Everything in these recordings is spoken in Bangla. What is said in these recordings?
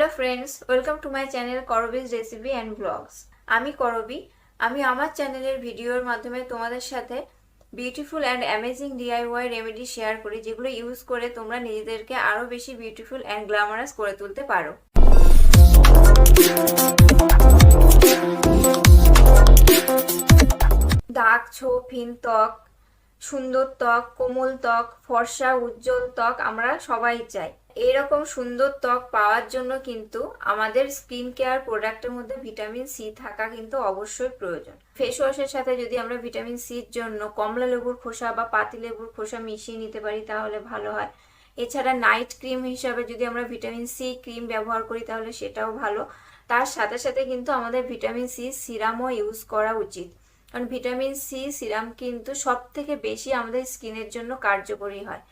Hello friends, welcome to my channel করবিজ রেসিপি অ্যান্ড ব্লগস। আমি করবি। আমি আমার চ্যানেলের ভিডিওর মাধ্যমে তোমাদের সাথে beautiful and amazing DIY remedy share করি, যেগুলো ইউজ করে তোমরা নিজেদেরকে আরও বেশি বিউটিফুল অ্যান্ড গ্ল্যামারাস করে তুলতে পারো। দাগ, ছোপ, হীন ত্বক, সুন্দর ত্বক, কোমল ত্বক, ফর্সা উজ্জ্বল ত্বক আমরা সবাই চাই। এইরকম সুন্দর ত্বক পাওয়ার জন্য কিন্তু আমাদের স্কিন কেয়ার প্রোডাক্টের মধ্যে ভিটামিন সি থাকা কিন্তু অবশ্যই প্রয়োজন। ফেস ওয়াশের সাথে যদি আমরা ভিটামিন সির জন্য কমলা লেবুর খোসা বা পাতি লেবুর খোসা মিশিয়ে নিতে পারি তাহলে ভালো হয়। এছাড়া নাইট ক্রিম হিসাবে যদি আমরা ভিটামিন সি ক্রিম ব্যবহার করি তাহলে সেটাও ভালো। তার সাথে সাথে কিন্তু আমাদের ভিটামিন সি সিরামও ইউজ করা উচিত, কারণ ভিটামিন সি সিরাম কিন্তু সব থেকে বেশি আমাদের স্কিনের জন্য কার্যকরী হয়।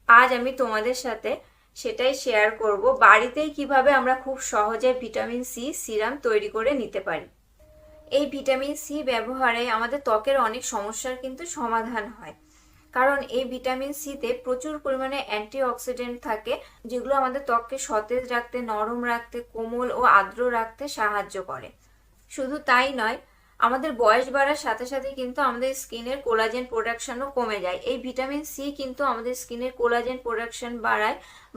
আজ আমি তোমাদের সাথে সেটাই শেয়ার করব, বাড়িতেই কিভাবে আমরা খুব সহজে ভিটামিন সি সিরাম তৈরি করে নিতে পারি। এই ভিটামিন সি ব্যবহারে আমাদের ত্বকের অনেক সমস্যার কিন্তু সমাধান হয়, কারণ এই ভিটামিন সিতে প্রচুর পরিমাণে অ্যান্টিঅক্সিডেন্ট থাকে, যেগুলো আমাদের ত্বককে সতেজ রাখতে, নরম রাখতে, কোমল ও আর্দ্র রাখতে সাহায্য করে। শুধু তাই নয়, আমাদের বয়স বাড়ার সাথে সাথে কিন্তু আমাদের স্কিনের কোলাজেন প্রোডাকশনও কমে যায়। এই ভিটামিন সি কিন্তু আমাদের স্কিনের কোলাজেন প্রোডাকশন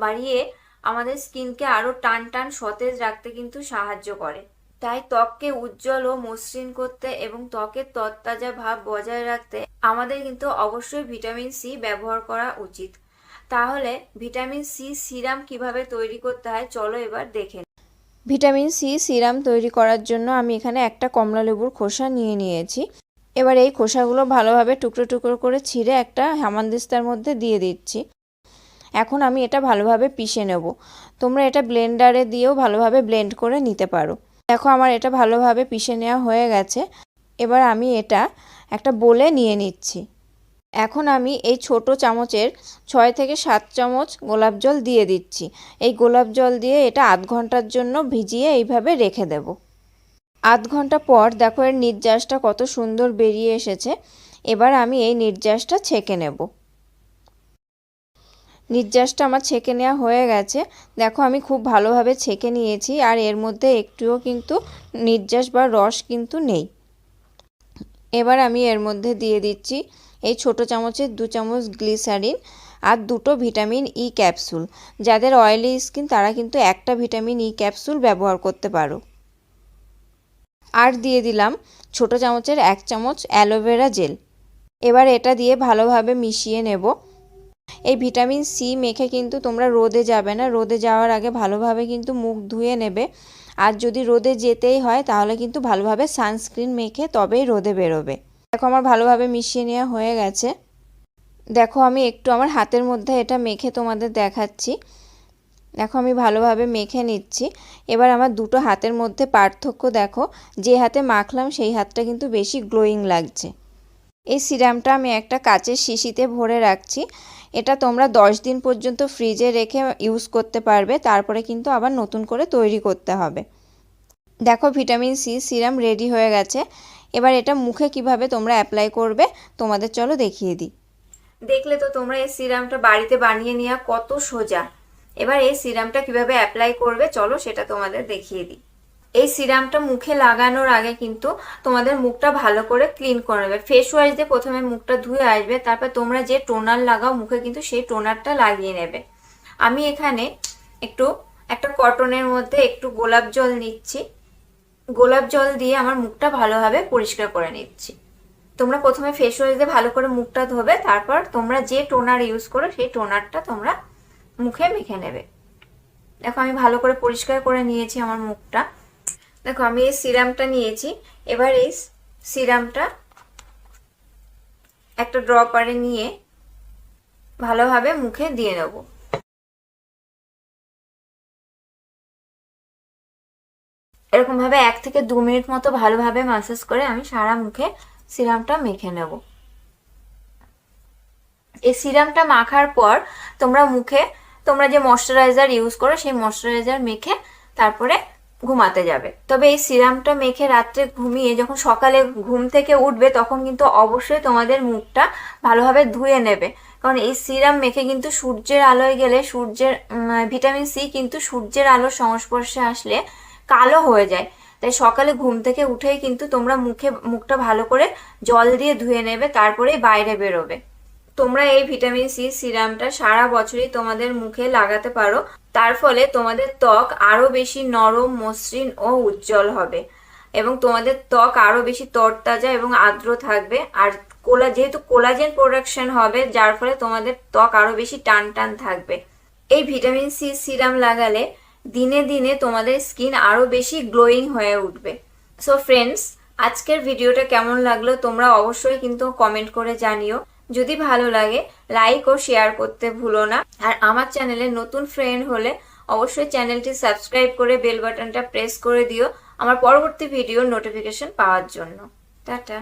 বাড়িয়ে আমাদের স্কিনকে আরও টান টান সতেজ রাখতে কিন্তু সাহায্য করে। তাই ত্বককে উজ্জ্বল ও মসৃণ করতে এবং ত্বকের তরতাজা ভাব বজায় রাখতে আমাদের কিন্তু অবশ্যই ভিটামিন সি ব্যবহার করা উচিত। তাহলে ভিটামিন সি সিরাম কিভাবে তৈরি করতে হয় চলো এবার দেখে। ভিটামিন সি সিরাম তৈরি করার জন্য আমি এখানে একটা কমলা লেবুর খোসা নিয়ে নিয়েছি। এবার এই খোসাগুলো ভালোভাবে টুকরো টুকরো করে ছিঁড়ে একটা হামানদিস্তার মধ্যে দিয়ে দিচ্ছি। এখন আমি এটা ভালোভাবে পিষে নেব। তোমরা এটা ব্লেন্ডারে দিয়েও ভালোভাবে ব্লেন্ড করে নিতে পারো। দেখো আমার এটা ভালোভাবে পিষে নেওয়া হয়ে গেছে। এবার আমি এটা একটা বোলে নিয়ে নিচ্ছি। এখন আমি এই ছোট চামচের 6 থেকে 7 চামচ গোলাপ জল দিয়ে দিচ্ছি। এই গোলাপ জল দিয়ে এটা আধ ঘন্টার জন্য ভিজিয়ে এইভাবে রেখে দেব। আধ ঘন্টা পর দেখো এর নির্যাসটা কত সুন্দর বেরিয়ে এসেছে। এবার আমি এই নির্যাসটা ছেঁকে নেব। নির্যাসটা আমার ছেঁকে নেওয়া হয়ে গেছে। দেখো আমি খুব ভালোভাবে ছেঁকে নিয়েছি, আর এর মধ্যে একটুও কিন্তু নির্যাস বা রস কিন্তু নেই। এবার আমি এর মধ্যে দিয়ে দিচ্ছি এই ছোট চামচের 2 চামচ গ্লিসারিন আর 2টো ভিটামিন ই ক্যাপসুল। যাদের অয়েলি স্কিন তারা কিন্তু একটা ভিটামিন ই ক্যাপসুল ব্যবহার করতে পারো। আর দিয়ে দিলাম ছোট চামচের 1 চামচ অ্যালোভেরা জেল। এবার এটা দিয়ে ভালোভাবে মিশিয়ে নেব। এই ভিটামিন সি মেখে কিন্তু তোমরা রোদে যাবে না, রোদে যাওয়ার আগে ভালোভাবে কিন্তু মুখ ধুয়ে নেবে। আর যদি রোদে যেতেই হয় তাহলে কিন্তু ভালোভাবে সানস্ক্রিন মেখে তবেই রোদে বেরোবে। দেখো আমার ভালোভাবে মিশিয়ে নেওয়া হয়ে গেছে। দেখো আমি একটু আমার হাতের মধ্যে এটা মেখে তোমাদের দেখাচ্ছি। দেখো আমি ভালোভাবে মেখে নিচ্ছি। এবার আমার দুটো হাতের মধ্যে পার্থক্য দেখো, যে হাতে মাখলাম সেই হাতটা কিন্তু বেশি গ্লোয়িং লাগছে। এই সিরামটা আমি একটা কাচের শিশিতে ভরে রাখছি। এটা তোমরা 10 দিন পর্যন্ত ফ্রিজে রেখে ইউজ করতে পারবে, তারপরে কিন্তু আবার নতুন করে তৈরি করতে হবে। দেখো ভিটামিন সি সিরাম রেডি হয়ে গেছে। এবার এটা মুখে কিভাবে তোমরা অ্যাপ্লাই করবে তোমাদের চলো দেখিয়ে দিই। দেখলে তো তোমরা এই সিরামটা বাড়িতে বানিয়ে নেওয়া কত সোজা। এবার এই সিরামটা কিভাবে অ্যাপ্লাই করবে চলো সেটা তোমাদের দেখিয়ে দিই। এই সিরামটা মুখে লাগানোর আগে কিন্তু তোমাদের মুখটা ভালো করে ক্লিন করে নেবে। ফেস ওয়াশ দিয়ে প্রথমে মুখটা ধুয়ে আসবে, তারপর তোমরা যে টোনার লাগাও মুখে কিন্তু সেই টোনারটা লাগিয়ে নেবে। আমি এখানে একটা কটনের মধ্যে একটু গোলাপ জল নিচ্ছি। গোলাপ জল দিয়ে আমার মুখটা ভালোভাবে পরিষ্কার করে নিচ্ছি। তোমরা প্রথমে ফেস ওয়াশ দিয়ে ভালো করে মুখটা ধোবে, তারপর তোমরা যে টোনার ইউজ করো সেই টোনারটা তোমরা মুখে মেখে নেবে। দেখো আমি ভালো করে পরিষ্কার করে নিয়েছি আমার মুখটা। দেখো আমি এই সিরামটা নিয়েছি। এবার এই সিরামটা একটা ড্রপারে নিয়ে ভালোভাবে মুখে দিয়ে নেব। এরকম ভাবে 1 থেকে 2 মিনিট মতো ভালোভাবে ম্যাসাজ করে আমি সারা মুখে সিরামটা মেখে নেব। এই সিরামটা মাখার পর তোমরা মুখে তোমরা যে ময়শ্চারাইজার ইউজ করো সেই ময়শ্চারাইজার মেখে তারপরে ঘুমাতে যাবে। তবে এই সিরামটা মেখে রাত্রে ঘুমিয়ে যখন সকালে ঘুম থেকে উঠবে তখন কিন্তু অবশ্যই তোমাদের মুখটা ভালোভাবে ধুয়ে নেবে, কারণ এই সিরাম মেখে কিন্তু সূর্যের আলোয় গেলে ভিটামিন সি কিন্তু সূর্যের আলোর সংস্পর্শে আসলে কালো হয়ে যায়। তাই সকালে ঘুম থেকে উঠেই কিন্তু তোমরা মুখটা ভালো করে জল দিয়ে ধুয়ে নেবে, তারপরে বাইরে বেরোবে। তোমরা এই ভিটামিন সি সিরামটা সারা বছরই তোমাদের মুখে লাগাতে পারো। তার ফলে তোমাদের ত্বক আরো বেশি নরম, মসৃণ ও উজ্জ্বল হবে এবং তোমাদের ত্বক আরো বেশি তরতাজা এবং আর্দ্র থাকবে। আর যেহেতু কোলাজেন প্রোডাকশন হবে, যার ফলে তোমাদের ত্বক আরো বেশি টান টান থাকবে। এই ভিটামিন সি সিরাম লাগালে দিনে দিনে তোমাদের স্কিন আরো বেশি গ্লোয়িং হয়ে উঠবে। সো ফ্রেন্ডস, আজকের ভিডিওটা কেমন লাগলো তোমরা অবশ্যই কিন্তু কমেন্ট করে জানিও। যদি ভালো লাগে লাইক ও শেয়ার করতে ভুলো না। আর আমার চ্যানেলে নতুন ফ্রেন্ড হলে অবশ্যই চ্যানেলটি সাবস্ক্রাইব করে বেল বাটনটা প্রেস করে দিও আমার পরবর্তী ভিডিওর নোটিফিকেশন পাওয়ার জন্য। টাটা।